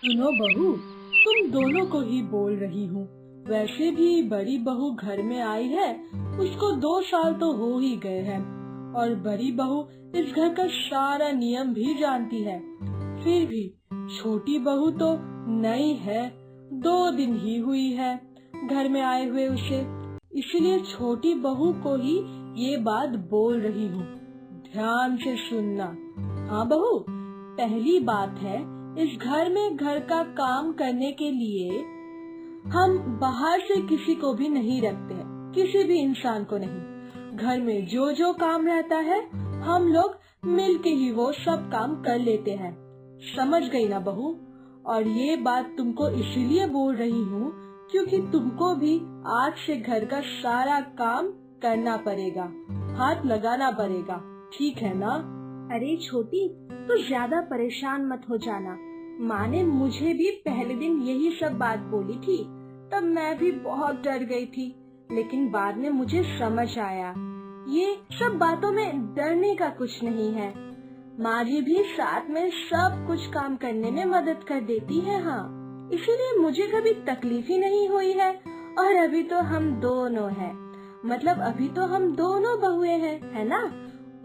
सुनो बहू, तुम दोनों को ही बोल रही हूँ। वैसे भी बड़ी बहू घर में आई है, उसको 2 साल तो हो ही गए हैं और बड़ी बहू इस घर का सारा नियम भी जानती है। फिर भी छोटी बहू तो नई है, 2 दिन ही हुई है घर में आए हुए उसे, इसलिए छोटी बहू को ही ये बात बोल रही हूँ। ध्यान से सुनना। हाँ बहू, पहली बात है, इस घर में घर का काम करने के लिए हम बाहर से किसी को भी नहीं रखते हैं, किसी भी इंसान को नहीं। घर में जो जो काम रहता है हम लोग मिलके ही वो सब काम कर लेते हैं। समझ गई ना बहू? और ये बात तुमको इसलिए बोल रही हूँ क्योंकि तुमको भी आज से घर का सारा काम करना पड़ेगा, हाथ लगाना पड़ेगा, ठीक है ना? अरे छोटी, तू ज्यादा परेशान मत हो जाना। माँ ने मुझे भी पहले दिन यही सब बात बोली थी, तब मैं भी बहुत डर गई थी, लेकिन बाद में मुझे समझ आया ये सब बातों में डरने का कुछ नहीं है। माँ जी भी साथ में सब कुछ काम करने में मदद कर देती है। हाँ, इसीलिए मुझे कभी तकलीफ ही नहीं हुई है। और अभी तो हम दोनों हैं, मतलब अभी तो हम दोनों बहुएं हैं, है ना?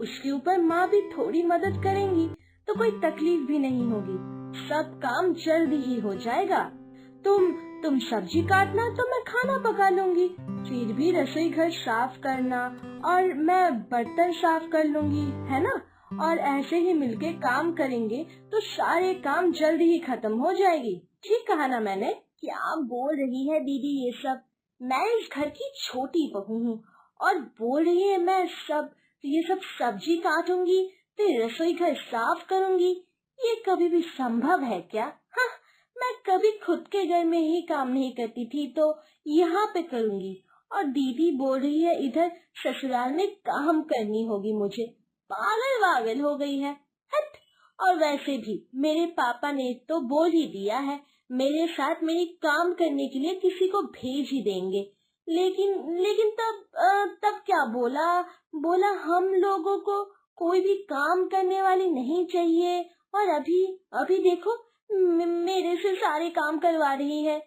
उसके ऊपर माँ भी थोड़ी मदद करेंगी तो कोई तकलीफ भी नहीं होगी, सब काम जल्दी ही हो जाएगा। तुम सब्जी काटना तो मैं खाना पका लूंगी, फिर भी रसोई घर साफ करना और मैं बर्तन साफ कर लूंगी, है ना? और ऐसे ही मिलके काम करेंगे तो सारे काम जल्दी ही खत्म हो जाएगी। ठीक कहा ना मैंने? क्या बोल रही है दीदी ये सब? मैं इस घर की छोटी बहू हूँ और बोल रही है मैं ये सब सब्जी काटूंगी, फिर रसोई घर साफ करूंगी। ये कभी भी संभव है क्या? हाँ, मैं कभी खुद के घर में ही काम नहीं करती थी तो यहाँ पे करूंगी, और दीदी बोल रही है इधर ससुराल में काम करनी होगी मुझे। पागल वागल हो गई है, हट। और वैसे भी मेरे पापा ने तो बोल ही दिया है मेरे साथ मेरी काम करने के लिए किसी को भेज ही देंगे। लेकिन तब क्या बोला हम लोगों को कोई भी काम करने वाली नहीं चाहिए, और अभी देखो मेरे से सारे काम करवा रही है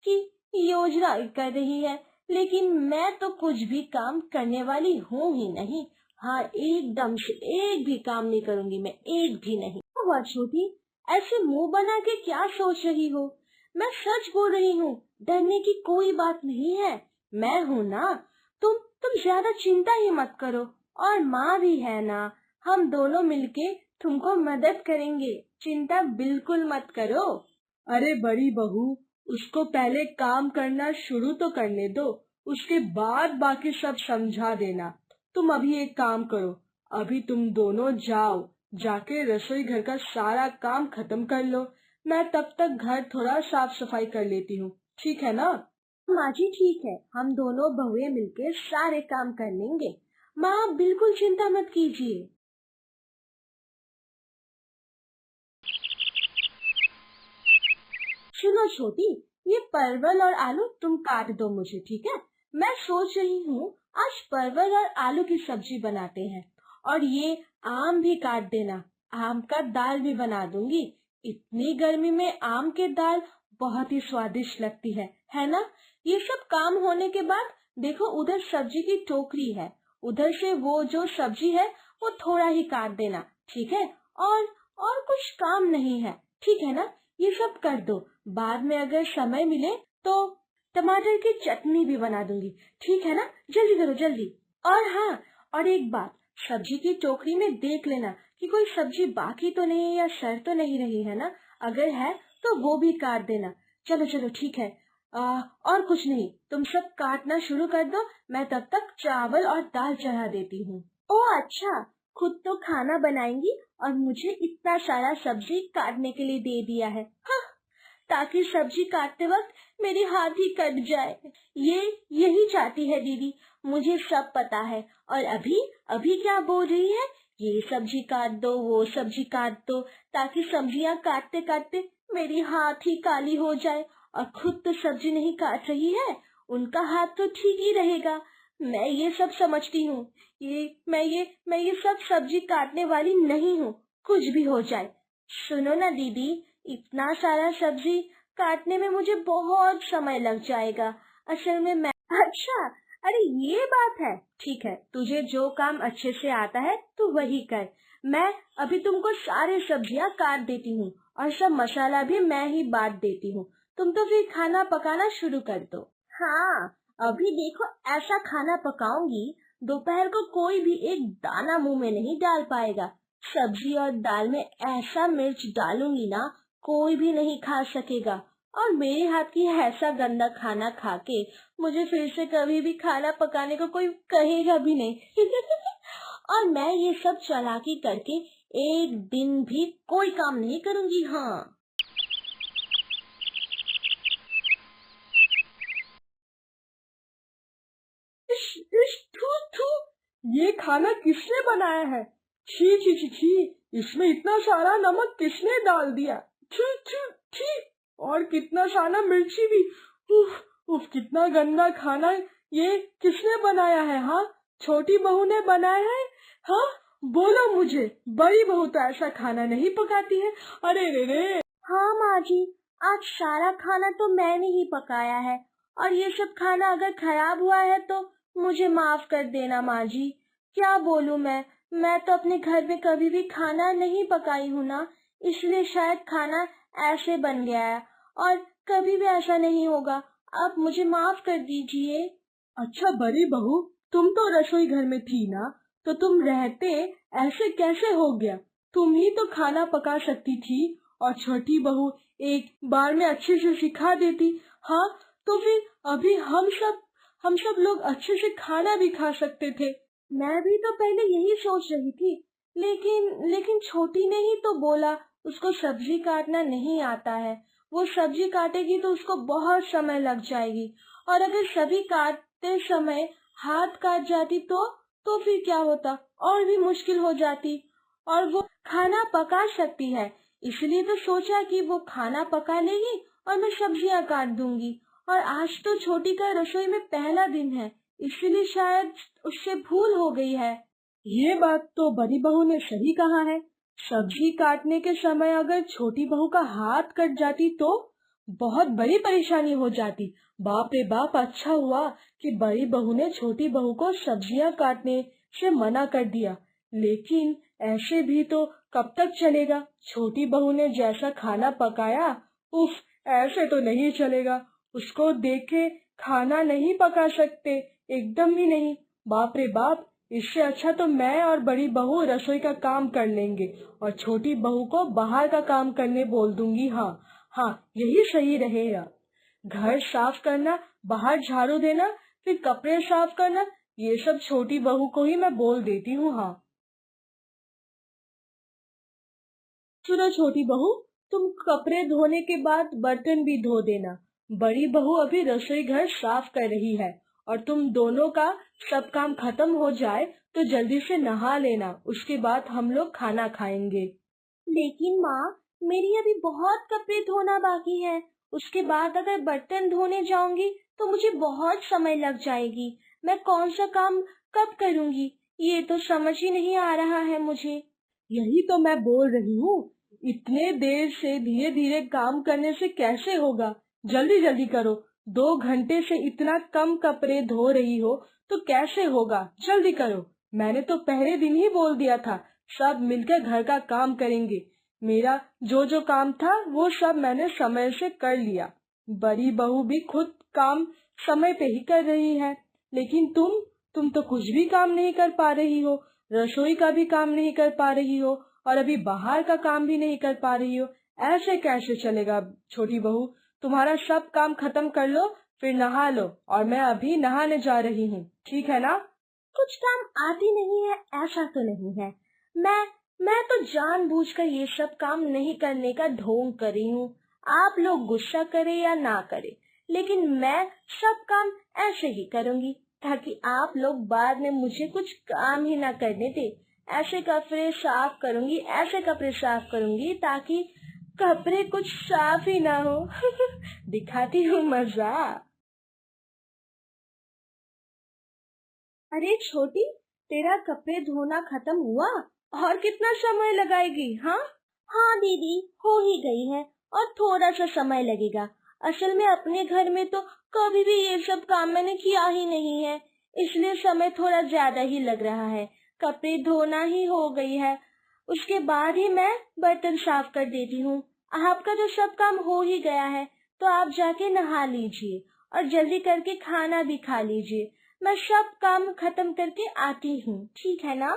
कि योजना कर रही है, लेकिन मैं तो कुछ भी काम करने वाली हूँ ही नहीं। हाँ, एकदम से एक भी काम नहीं करूँगी मैं, एक भी नहीं। हुआ छोटी, ऐसे मुंह बना के क्या सोच रही हो? मैं सच बोल रही हूँ, डरने की कोई बात नहीं है। मैं हूँ ना, तुम ज्यादा चिंता ही मत करो, और माँ भी है ना, हम दोनों मिलके तुमको मदद करेंगे, चिंता बिल्कुल मत करो। अरे बड़ी बहू, उसको पहले काम करना शुरू तो करने दो, उसके बाद बाकी सब समझा देना। तुम अभी एक काम करो, अभी तुम दोनों जाओ, जाके रसोई घर का सारा काम खत्म कर लो। मैं तब तक घर थोड़ा साफ सफाई कर लेती हूँ, ठीक है ना? माँ जी ठीक है, हम दोनों बहुएं मिलके सारे काम कर लेंगे। माँ बिल्कुल चिंता मत कीजिए। सुनो छोटी, ये परवल और आलू तुम काट दो मुझे, ठीक है? मैं सोच रही हूँ आज परवल और आलू की सब्जी बनाते हैं, और ये आम भी काट देना, आम का दाल भी बना दूंगी। इतनी गर्मी में आम के दाल बहुत ही स्वादिष्ट लगती है ना? ये सब काम होने के बाद देखो उधर सब्जी की टोकरी है, उधर से वो जो सब्जी है वो थोड़ा ही काट देना, ठीक है? और कुछ काम नहीं है, ठीक है ना? ये सब कर दो, बाद में अगर समय मिले तो टमाटर की चटनी भी बना दूंगी, ठीक है ना? जल्दी करो जल्दी। और हाँ, और एक बात, सब्जी की टोकरी में देख लेना कि कोई सब्जी बाकी तो नहीं है या सड़ तो नहीं रही है ना? अगर है तो वो भी काट देना। चलो चलो ठीक है। और कुछ नहीं, तुम सब काटना शुरू कर दो, मैं तब तक चावल और दाल चढ़ा देती हूँ। ओह अच्छा, खुद तो खाना बनाएंगी और मुझे इतना सारा सब्जी काटने के लिए दे दिया है। हाँ, ताकि सब्जी काटते वक्त मेरी हाथ ही कट जाए। यही चाहती है दीदी, मुझे सब पता है। और अभी क्या बोल रही है? ये सब्जी काट दो, वो सब्जी काट दो, ताकि सब्जियां काटते काटते मेरी हाथ ही काली हो जाए। और खुद तो सब्जी नहीं काट रही है, उनका हाथ तो ठीक ही रहेगा। मैं ये सब समझती हूँ, मैं ये सब सब्जी काटने वाली नहीं हूँ, कुछ भी हो जाए। सुनो ना दीदी, इतना सारा सब्जी काटने में मुझे बहुत समय लग जाएगा। असल में मैं अच्छा, अरे ये बात है। ठीक है, तुझे जो काम अच्छे से आता है तू वही कर। मैं अभी तुमको सारे सब्जियां काट देती हूँ और सब मसाला भी मैं ही बांट देती हूँ। तुम तो फिर खाना पकाना शुरू कर दो। हाँ, अभी देखो ऐसा खाना पकाऊंगी, दोपहर को कोई भी एक दाना मुंह में नहीं डाल पाएगा। सब्जी और दाल में ऐसा मिर्च डालूंगी ना, कोई भी नहीं खा सकेगा। और मेरे हाथ की ऐसा गंदा खाना खा के मुझे फिर से कभी भी खाना पकाने को कोई कहेगा भी नहीं। और मैं ये सब चालाकी करके एक दिन भी कोई काम नहीं करूंगी। हाँ, थू थू, ये खाना किसने बनाया है? छी छी छी छी, इसमें इतना सारा नमक किसने डाल दिया? छी छी छी, और कितना सारा मिर्ची भी। उफ उफ, कितना गंदा खाना ये किसने बनाया है? हाँ, छोटी बहू ने बनाया है? हाँ, बोलो मुझे, बड़ी बहू तो ऐसा खाना नहीं पकाती है। अरे रे रे। हाँ माँ जी, आज सारा खाना तो मैंने ही पकाया है और ये सब खाना अगर खराब हुआ है तो मुझे माफ कर देना माँ जी। क्या बोलूँ मैं तो अपने घर में कभी भी खाना नहीं पकाई हूँ ना, इसलिए शायद खाना ऐसे बन गया है और कभी भी ऐसा नहीं होगा। आप मुझे माफ कर दीजिए। अच्छा बड़ी बहू, तुम तो रसोई घर में थी ना, तो तुम रहते ऐसे कैसे हो गया? तुम ही तो खाना पका सकती थी और छोटी बहू एक बार में अच्छे से सिखा देती। हाँ, तो फिर अभी हम सब लोग अच्छे से खाना भी खा सकते थे। मैं भी तो पहले यही सोच रही थी, लेकिन छोटी ने ही तो बोला उसको सब्जी काटना नहीं आता है। वो सब्जी काटेगी तो उसको बहुत समय लग जाएगी और अगर सब्जी काटते समय हाथ काट जाती तो फिर क्या होता? और भी मुश्किल हो जाती। और वो खाना पका सकती है, इसलिए तो सोचा कि वो खाना पका लेगी और मैं सब्जियां काट दूंगी। और आज तो छोटी का रसोई में पहला दिन है, इसलिए शायद उससे भूल हो गई है। ये बात तो बड़ी बहू ने सही कहा है। सब्जी काटने के समय अगर छोटी बहू का हाथ कट जाती तो बहुत बड़ी परेशानी हो जाती। बाप रे बाप, अच्छा हुआ कि बड़ी बहू ने छोटी बहू को सब्जियां काटने से मना कर दिया। लेकिन ऐसे भी तो कब तक चलेगा? छोटी बहू ने जैसा खाना पकाया, उफ, ऐसे तो नहीं चलेगा। उसको देख के खाना नहीं पका सकते, एकदम ही नहीं। बाप रे बाप, इससे अच्छा तो मैं और बड़ी बहू रसोई का काम कर लेंगे और छोटी बहू को बाहर का काम करने बोल दूंगी। हाँ हाँ, यही सही रहेगा। घर साफ करना, बाहर झाड़ू देना, फिर कपड़े साफ करना, ये सब छोटी बहू को ही मैं बोल देती हूँ। हाँ, सुनो छोटी बहू, तुम कपड़े धोने के बाद बर्तन भी धो देना। बड़ी बहू अभी रसोई घर साफ कर रही है और तुम दोनों का सब काम खत्म हो जाए तो जल्दी से नहा लेना, उसके बाद हम लोग खाना खाएंगे। लेकिन माँ, मेरी अभी बहुत कपड़े धोना बाकी है। उसके बाद अगर बर्तन धोने जाऊंगी तो मुझे बहुत समय लग जाएगी। मैं कौन सा काम कब करूंगी, ये तो समझ ही नहीं आ रहा है मुझे। यही तो मैं बोल रही हूँ, इतने देर से धीरे धीरे काम करने से कैसे होगा? जल्दी जल्दी करो। 2 घंटे से इतना कम कपड़े धो रही हो तो कैसे होगा? जल्दी करो। मैंने तो पहले दिन ही बोल दिया था सब मिलकर घर का काम करेंगे। मेरा जो जो काम था वो सब मैंने समय से कर लिया। बड़ी बहू भी खुद काम समय पे ही कर रही है, लेकिन तुम तो कुछ भी काम नहीं कर पा रही हो। रसोई का भी काम नहीं कर पा रही हो और अभी बाहर का काम भी नहीं कर पा रही हो। ऐसे कैसे चलेगा? छोटी बहू, तुम्हारा सब काम खत्म कर लो, फिर नहा लो, और मैं अभी नहाने जा रही हूँ, ठीक है ना? कुछ काम आती नहीं है ऐसा तो नहीं है। मैं तो जानबूझकर ये सब काम नहीं करने का ढोंग कर रही हूँ। आप लोग गुस्सा करे या ना करे, लेकिन मैं सब काम ऐसे ही करूँगी ताकि आप लोग बाद में मुझे कुछ काम ही ना करने दे। ऐसे कपड़े साफ करूँगी, ऐसे कपड़े साफ करूँगी ताकि कपड़े कुछ साफ ही ना हो। दिखाती हूँ मजा। अरे छोटी, तेरा कपड़े धोना खत्म हुआ? और कितना समय लगाएगी? हाँ हाँ दीदी, हो ही गई है। और थोड़ा सा समय लगेगा। असल में अपने घर में तो कभी भी ये सब काम मैंने किया ही नहीं है, इसलिए समय थोड़ा ज्यादा ही लग रहा है। कपड़े धोना ही हो गई है, उसके बाद ही मैं बर्तन साफ कर देती हूँ। आपका तो सब काम हो ही गया है, तो आप जाके नहा लीजिए और जल्दी करके खाना भी खा लीजिए। मैं सब काम खत्म करके आती हूँ, ठीक है ना?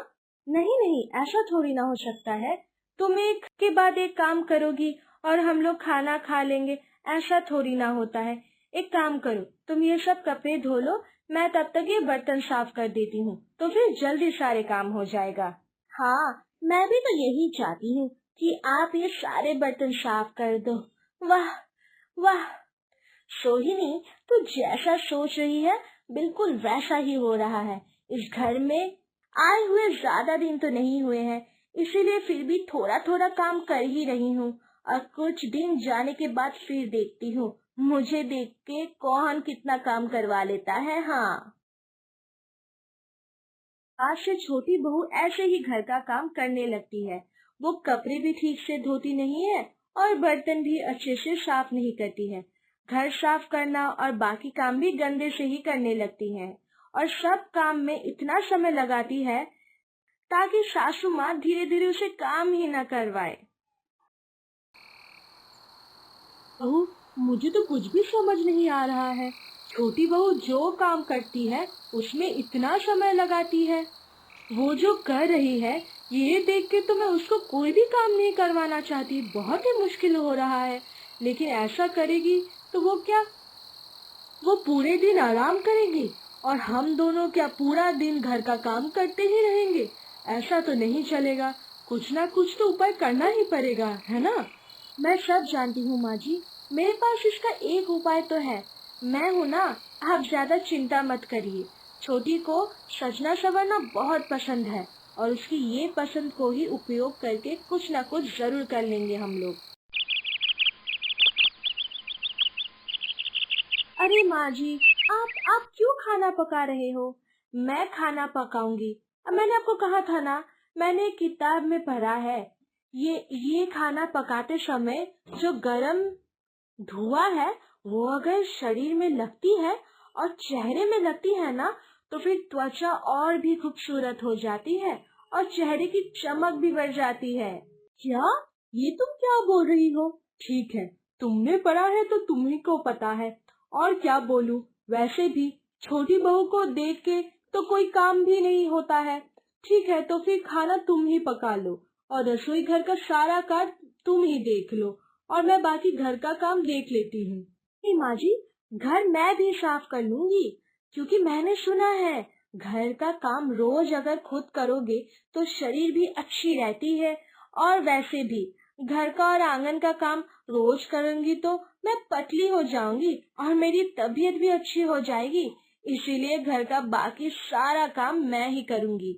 नहीं नहीं, ऐसा थोड़ी ना हो सकता है। तुम एक के बाद एक काम करोगी और हम लोग खाना खा लेंगे, ऐसा थोड़ी ना होता है। एक काम करो, तुम ये सब कपड़े धो लो, मैं तब तक ये बर्तन साफ कर देती हूँ, तो फिर जल्दी सारे काम हो जाएगा। हाँ, मैं भी तो यही चाहती हूँ कि आप ये सारे बर्तन साफ कर दो। वाह वाह, सोहिनी, तू जैसा सोच रही है बिल्कुल वैसा ही हो रहा है। इस घर में आए हुए ज्यादा दिन तो नहीं हुए हैं, इसीलिए फिर भी थोड़ा थोड़ा काम कर ही रही हूँ। और कुछ दिन जाने के बाद फिर देखती हूँ मुझे देख के कौन कितना काम करवा लेता है। हाँ, आज से छोटी बहू ऐसे ही घर का काम करने लगती है। वो कपड़े भी ठीक से धोती नहीं है और बर्तन भी अच्छे से साफ नहीं करती है। घर साफ करना और बाकी काम भी गंदे से ही करने लगती है और सब काम में इतना समय लगाती है ताकि सासू माँ धीरे धीरे उसे काम ही न करवाए। बहू, मुझे तो कुछ भी समझ नहीं आ रहा है। छोटी बहू जो काम करती है उसमें इतना समय लगाती है। वो जो कर रही है ये देख के तो मैं उसको कोई भी काम नहीं करवाना चाहती, बहुत ही मुश्किल हो रहा है। लेकिन ऐसा करेगी तो वो पूरे दिन आराम करेगी और हम दोनों क्या पूरा दिन घर का काम करते ही रहेंगे? ऐसा तो नहीं चलेगा, कुछ ना कुछ तो उपाय करना ही पड़ेगा, है ना? मैं सब जानती हूँ माँ जी, मेरे पास इसका एक उपाय तो है। मैं हूँ ना, आप ज्यादा चिंता मत करिए। छोटी को सजना संवरना बहुत पसंद है और उसकी ये पसंद को ही उपयोग करके कुछ ना कुछ जरूर कर लेंगे हम लोग। अरे माँ जी, आप क्यों खाना पका रहे हो? मैं खाना पकाऊंगी। अब मैंने आपको कहा था ना, मैंने एक किताब में पढ़ा है, ये खाना पकाते समय जो गरम धुआं है वो अगर शरीर में लगती है और चेहरे में लगती है ना, तो फिर त्वचा और भी खूबसूरत हो जाती है और चेहरे की चमक भी बढ़ जाती है। क्या? ये तुम क्या बोल रही हो? ठीक है, तुमने पढ़ा है तो तुम्ही को पता है, और क्या बोलूं। वैसे भी छोटी बहू को देख के तो कोई काम भी नहीं होता है। ठीक है, तो फिर खाना तुम ही पका लो और रसोई घर का सारा काम तुम ही देख लो और मैं बाकी घर का काम देख लेती हूँ। नहीं माँ जी, घर मैं भी साफ कर लूंगी, क्योंकि मैंने सुना है घर का काम रोज अगर खुद करोगे तो शरीर भी अच्छी रहती है। और वैसे भी घर का और आंगन का काम रोज करूंगी तो मैं पतली हो जाऊंगी और मेरी तबीयत भी अच्छी हो जाएगी। इसीलिए घर का बाकी सारा काम मैं ही करूंगी।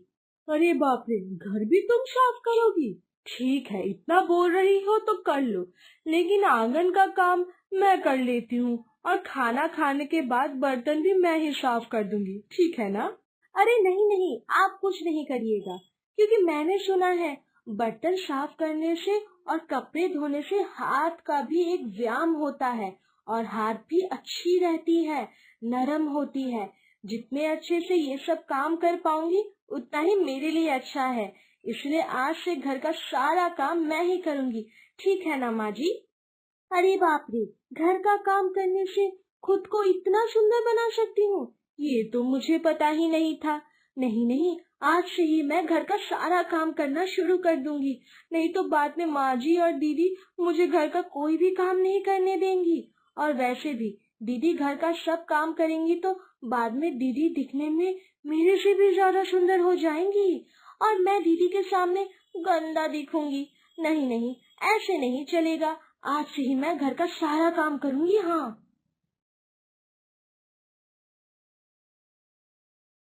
अरे बाप रे, घर भी तुम साफ करोगी? ठीक है, इतना बोल रही हो तो कर लो, लेकिन आंगन का काम मैं कर लेती हूँ और खाना खाने के बाद बर्तन भी मैं ही साफ कर दूंगी, ठीक है ना? अरे नहीं नहीं, आप कुछ नहीं करिएगा, क्योंकि मैंने सुना है बर्तन साफ करने से और कपड़े धोने से हाथ का भी एक व्यायाम होता है और हाथ भी अच्छी रहती है, नरम होती है। जितने अच्छे से ये सब काम कर पाऊंगी उतना ही मेरे लिए अच्छा है। इसलिए आज से घर का सारा काम मैं ही करूंगी, ठीक है ना माँ जी? अरे बाप रे, घर का काम करने से खुद को इतना सुंदर बना सकती हूँ, ये तो मुझे पता ही नहीं था। नहीं नहीं, आज से ही मैं घर का सारा काम करना शुरू कर दूंगी, नहीं तो बाद में माँ जी और दीदी मुझे घर का कोई भी काम नहीं करने देंगी। और वैसे भी दीदी घर का सब काम करेंगी तो बाद में दीदी दिखने में मेरे से भी ज्यादा सुंदर हो जाएंगी और मैं दीदी के सामने गंदा दिखूंगी। नहीं नहीं, ऐसे नहीं चलेगा। आज से ही मैं घर का सारा काम करूंगी। हाँ।